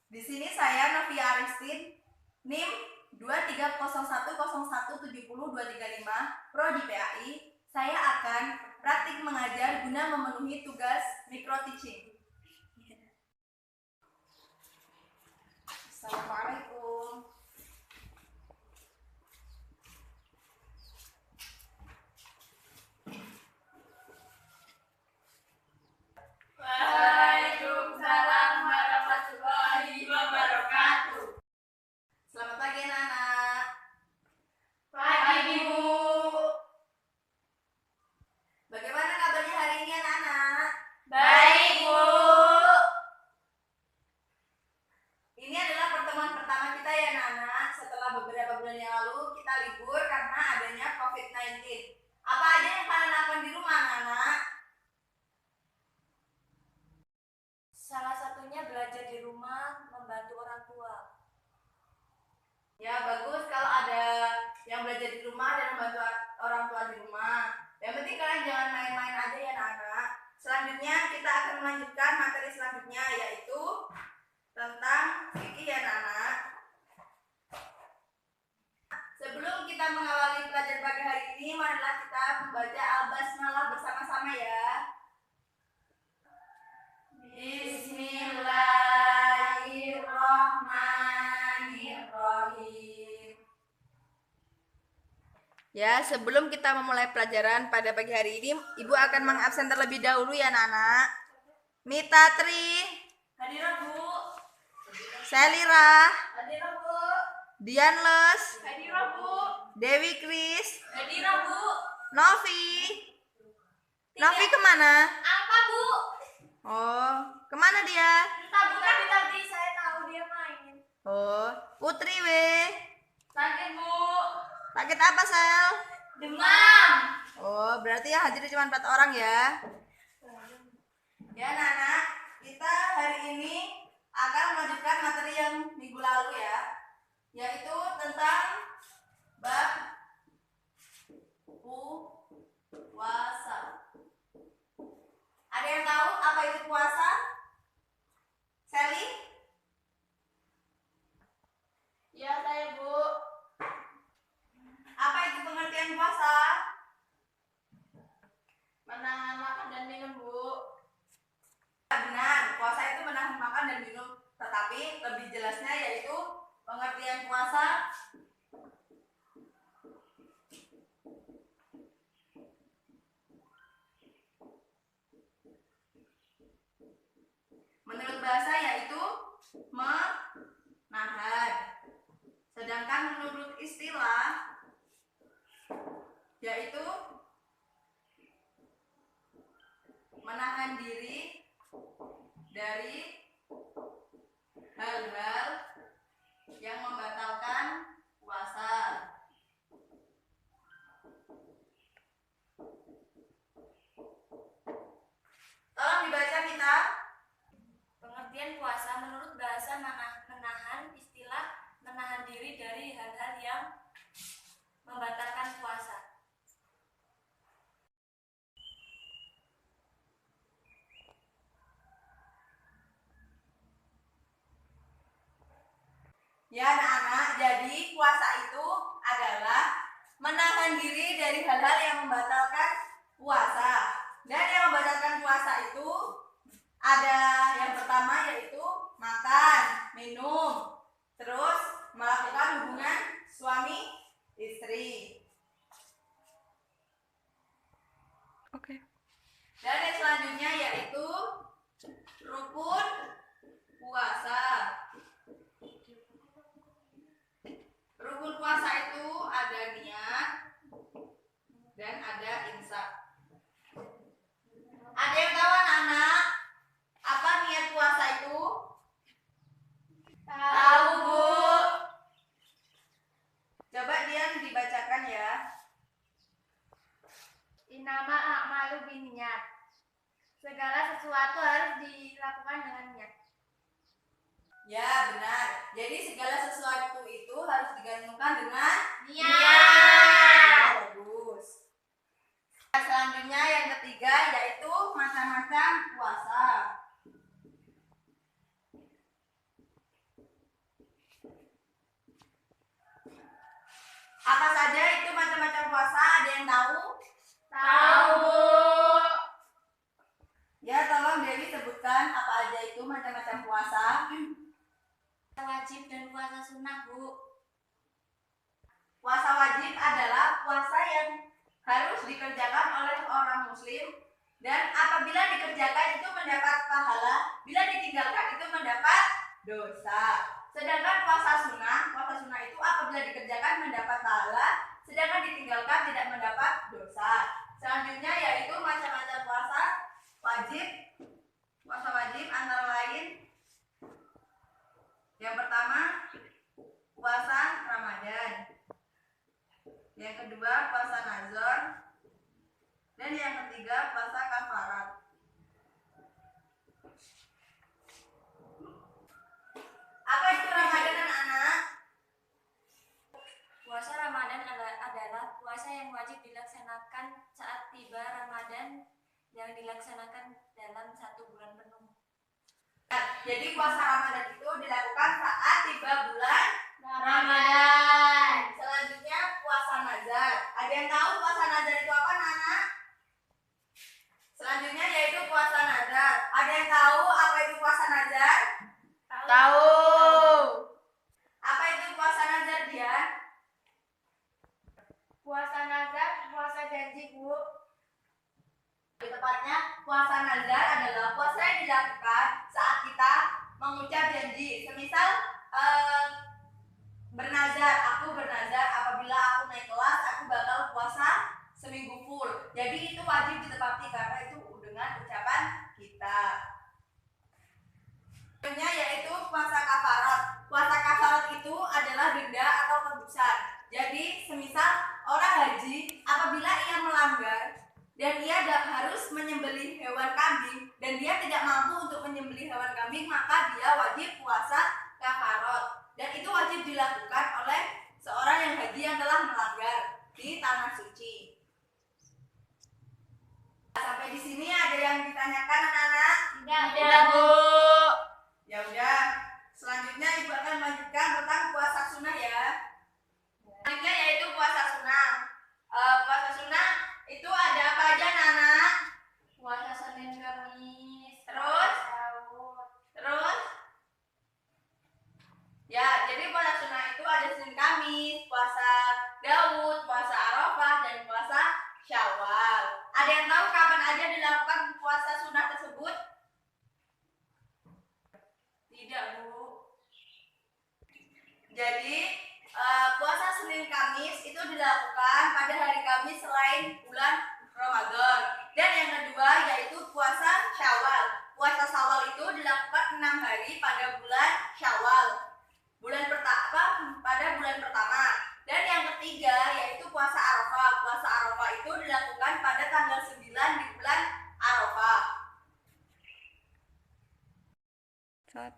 Di sini saya Novia Aristin, NIM 23010170235, Prodi PAI. Saya akan praktik mengajar guna memenuhi tugas micro teaching. Assalamualaikum. Waalaikumsalam warahmatullahi wabarakatuh. Selamat pagi anak-anak. Pagi Bu. Bagaimana kabarnya hari ini anak-anak? Baik Bu. Ini adalah pertemuan pertama kita ya anak-anak. Setelah beberapa bulan yang lalu kita libur karena adanya COVID-19. Apa aja yang kalian lakukan di rumah anak-anak? Salah satunya belajar di rumah, membantu orang tua. Ya bagus kalau ada yang belajar di rumah dan membantu orang tua di rumah. Yang penting kalian jangan main-main aja ya anak-anak. Selanjutnya kita akan melanjutkan materi selanjutnya, yaitu tentang fikih ya anak-anak. Sebelum kita mengawali pelajaran pagi hari ini, marilah kita membaca Al-Basmalah bersama-sama ya. Bismillahirrahmanirrahim. Ya, sebelum kita memulai pelajaran pada pagi hari ini, Ibu akan mengabsen terlebih dahulu ya anak-anak. Mitatri, Hadirah Bu. Selira, Hadirah Bu. Dianles, Hadirah Bu. Dewi Kris, Hadirah Bu. Novi. Novi kemana? Apa Bu? Oh, kemana dia? Entah Bu, tadi saya tahu dia main. Oh, Putri W. Sakit Bu. Sakit apa, Sel? Demam. Oh, berarti ya hadir cuma 4 orang ya. Ya, anak-anak, kita hari ini akan melanjutkan materi yang minggu lalu ya, yaitu tentang bab puasa. Ada yang tahu apa itu puasa? Sally? Ya saya Bu. Apa itu pengertian puasa? Menahan makan dan minum Bu. Benar, puasa itu menahan makan dan minum. Tetapi lebih jelasnya yaitu pengertian puasa menurut bahasa yaitu menahan. Sedangkan menurut istilah yaitu menahan diri dari hal-hal yang membatalkan puasa. Tolong dibaca kita. Pengertian puasa menurut bahasa menahan, istilah menahan diri dari hal-hal yang membatalkan puasa. Ya anak-anak, jadi puasa itu adalah menahan diri dari hal-hal yang membatalkan puasa. Dan yang membatalkan puasa itu ada yang pertama yaitu makan, minum, terus melakukan hubungan suami istri. Oke. Dan yang selanjutnya yaitu rukun puasa. Rukun puasa itu ada niat dan ada imsak. Ada yang tahu anak-anak apa niat puasa itu? Tahu Bu. Coba Dian dibacakan ya. Innama a'malu binniyat. Segala sesuatu harus dilakukan dengan niat. Ya benar. Jadi segala sesuatu itu harus digantungkan dengan Niat. Ya, bagus. Selanjutnya yang ketiga yaitu macam-macam puasa. Apa saja itu macam-macam puasa? Ada yang tahu? Tahu. Ya, tolong Dewi sebutkan apa aja itu macam-macam puasa. Wajib dan puasa sunnah, Bu. Puasa wajib adalah puasa yang harus dikerjakan oleh orang muslim dan apabila dikerjakan itu mendapat pahala, bila ditinggalkan itu mendapat dosa. Sedangkan puasa sunnah itu apabila dikerjakan mendapat pahala, sedangkan ditinggalkan tidak mendapat dosa. Selanjutnya yaitu macam-macam puasa wajib. Puasa wajib antara lain yang pertama puasa Ramadan, yang kedua puasa Nazar, dan yang ketiga puasa kafarat. Apa itu Ramadan anak-anak? Puasa Ramadan adalah puasa yang wajib dilaksanakan saat tiba Ramadan yang dilaksanakan dalam 1 bulan penuh. Jadi puasa Ramadan itu dilakukan saat tiba bulan Ramadan. Selanjutnya puasa Nazar. Ada yang tahu puasa Nazar itu apa, anak? Selanjutnya yaitu puasa Nazar. Ada yang tahu apa itu puasa Nazar? Tahu. Apa itu puasa Nazar, dia? Puasa nazar, puasa janji, Bu. Lebih tepatnya, puasa Nazar adalah puasa yang dilakukan saat kita mengucap janji. Semisal aku bernazar apabila aku naik kelas aku bakal puasa seminggu full. Jadi itu wajib ditepati karena itu dengan ucapan kita. Selanjutnya yaitu puasa kafarat. Puasa kafarat itu adalah denda atau tebusan. Jadi semisal orang haji apabila ia melanggar dan ia harus menyembelih hewan kambing dan dia tidak mampu untuk menyembelih hewan kambing, maka dia wajib puasa kafarat. Dan itu wajib dilakukan oleh seorang yang haji yang telah melanggar di tanah suci. Sampai di sini ada yang ditanyakan anak-anak? Tidak, Bu. Ya udah. Selanjutnya Ibu akan melanjutkan tentang puasa sunnah ya. Selanjutnya yaitu puasa sunnah. Puasa sunnah itu ada apa aja, anak? Puasa Senin Kamis. Terus? Daud. Terus? Ya, jadi puasa sunnah itu ada Senin Kamis, puasa Daud, puasa Arafah, dan puasa Syawal. Ada yang tahu kapan aja dilakukan puasa sunnah tersebut? Tidak, Bu. Jadi puasa Senin Kamis itu dilakukan pada hari Kamis selain bulan Ramadan. Dan yang kedua yaitu puasa Syawal. Puasa Syawal itu dilakukan 6 hari pada bulan Syawal. Pada bulan pertama. Dan yang ketiga yaitu puasa Arafah. Puasa Arafah itu dilakukan pada tanggal 9 di bulan Arafah. 1,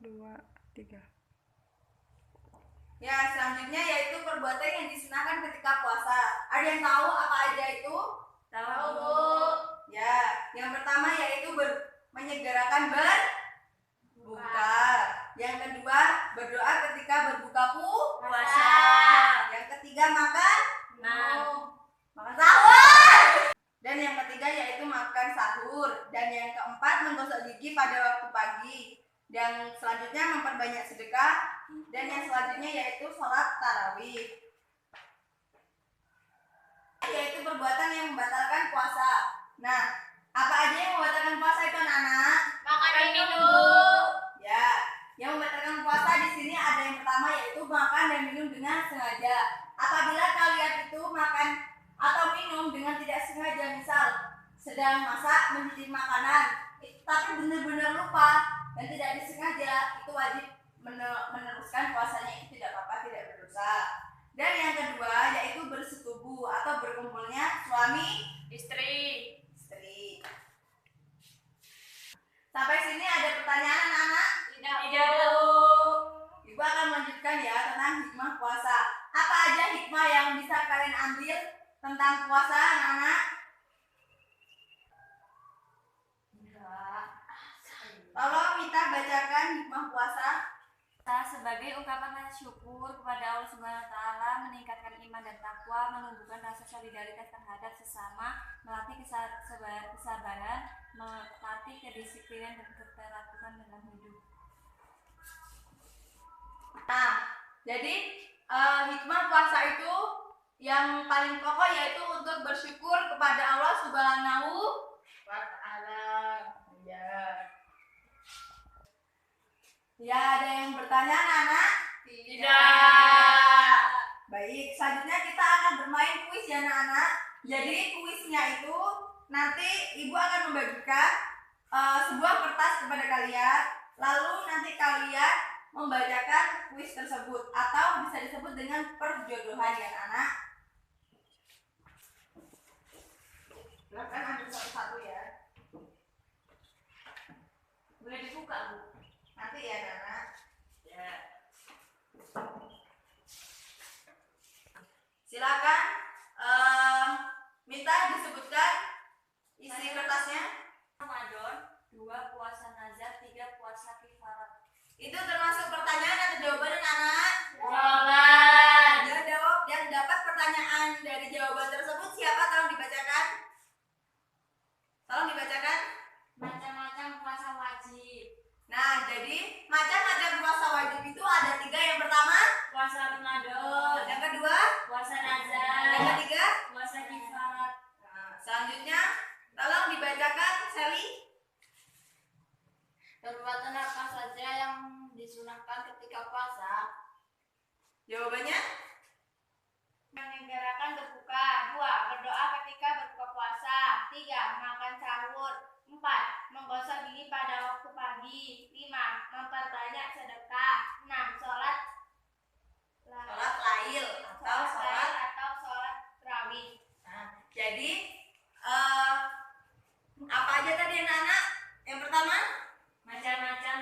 2, 3. Ya, selanjutnya yaitu perbuatan yang disunahkan ketika puasa. Ada yang tahu apa aja itu? Tahu, Bu. Ya, yang pertama yaitu menyegerakan berbuka. Yang kedua, berdoa ketika berbuka Puasa. Yang ketiga, makan Sahur. Dan yang ketiga yaitu makan sahur. Dan yang keempat, menggosok gigi pada waktu pagi. Dan selanjutnya memperbanyak sedekah. Dan yang selanjutnya yaitu sholat tarawih. Yaitu perbuatan yang membatalkan puasa. Nah, apa aja yang membatalkan puasa itu, anak-anak? Makan dan minum. Ya, yang membatalkan puasa di sini ada yang pertama yaitu makan dan minum dengan sengaja. Apabila kalian itu makan atau minum dengan tidak sengaja, misal sedang masak mencicipi makanan, tapi benar-benar lupa dan tidak disengaja, itu wajib meneruskan puasanya, itu tidak apa-apa, tidak berdosa. Dan yang kedua yaitu bersetubuh atau berkumpulnya suami Istri. Sampai sini ada pertanyaan, anak-anak? Tidak, Bu. Ibu akan melanjutkan ya tentang hikmah puasa. Apa aja hikmah yang bisa kalian ambil tentang puasa, anak-anak? Tolong Mita bacakan hikmah puasa. sebagai ungkapan rasa syukur kepada Allah Subhanahu wa taala, meningkatkan iman dan takwa, menumbuhkan rasa solidaritas terhadap sesama, melatih kesabaran, melatih kedisiplinan dan keteraturan dalam hidup. Nah, jadi hikmah puasa itu yang paling pokok yaitu untuk bersyukur kepada Allah Subhanahu wa taala. Ya, ada yang bertanya, anak? Tidak. Baik, selanjutnya kita akan bermain kuis ya, anak-anak. Jadi kuisnya itu nanti ibu akan membagikan sebuah kertas kepada kalian, lalu nanti kalian membacakan kuis tersebut atau bisa disebut dengan perjodohan ya, anak. Silakan ambil satu-satu ya. Boleh dibuka, Bu? Nanti ya, anak. Ya. Silakan minta disebutkan isi kertasnya. Ramadan, 2 puasa nazar, 3 puasa kifarat. Itu termasuk pertanyaan atau jawaban, anak? Jawaban. Dia jawab yang dapat pertanyaan dari jawaban tersebut siapa? Tolong dibacakan. Tolong dibacakan. Macam-macam puasa wajib. Nah, jadi macam-macam puasa wajib itu ada 3. Yang pertama, Puasa Ramadan. yang kedua, Puasa yang nazar. ketiga. Puasa kifarat. Nah, selanjutnya tolong dibacakan, Sally. Perbuatan apa saja yang disunahkan ketika puasa? Jawabannya? Menyelenggarakan berbuka. 2. Berdoa ketika berbuka puasa. 3. Makan sahur. 4. Menggosok gigi pada waktu pagi. 5. Memperbanyak sedekah. 6. Sholat Lail atau sholat. tarawih. Nah, jadi apa aja tadi anak-anak? Yang pertama, Macam-macam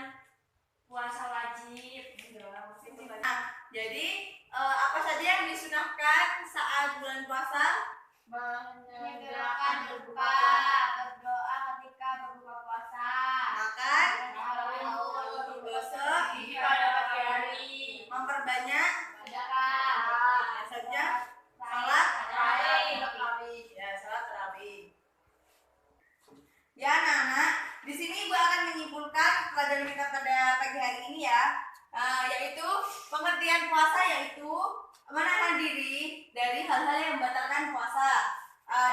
puasa wajib. nah, jadi apa saja yang disunahkan saat bulan puasa? Menyegerakan berbuka. Berdoa ketika berbuka puasa. Makan, Sahur. menggosok Gigi pada pagi hari. memperbanyak Sedekah. apa saja? Sholat Tarawih. Ya, sholat tarawih. Ya, anak-anak, di sini Ibu akan menyimpulkan pelajaran kita pada pagi hari ini ya, yaitu pengertian puasa yaitu menahan diri dari hal-hal yang membatalkan puasa.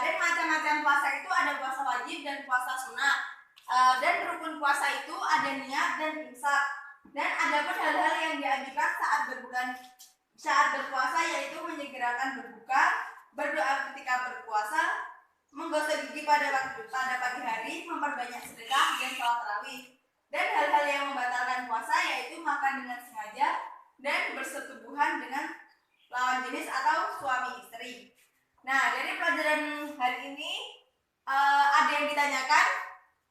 Dan macam-macam puasa itu ada puasa wajib dan puasa sunnah. Dan rukun puasa itu ada niat dan imsak. Dan ada pun hal-hal yang dianjurkan saat berpuasa yaitu menyegerakan berbuka, berdoa ketika berpuasa, menggosok gigi pada pagi hari, memperbanyak sedekah dan sholat tarawih. Dan hal-hal yang membatalkan puasa yaitu makan dengan sengaja dan bersetubuhan dengan lawan jenis atau suami istri. Nah, dari pelajaran hari ini ada yang ditanyakan?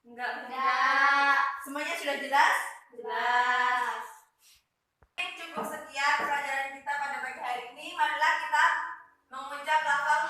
Enggak. Semuanya sudah jelas? Jelas. Cukup sekian pelajaran kita pada pagi hari ini. Marilah kita mengucap lafal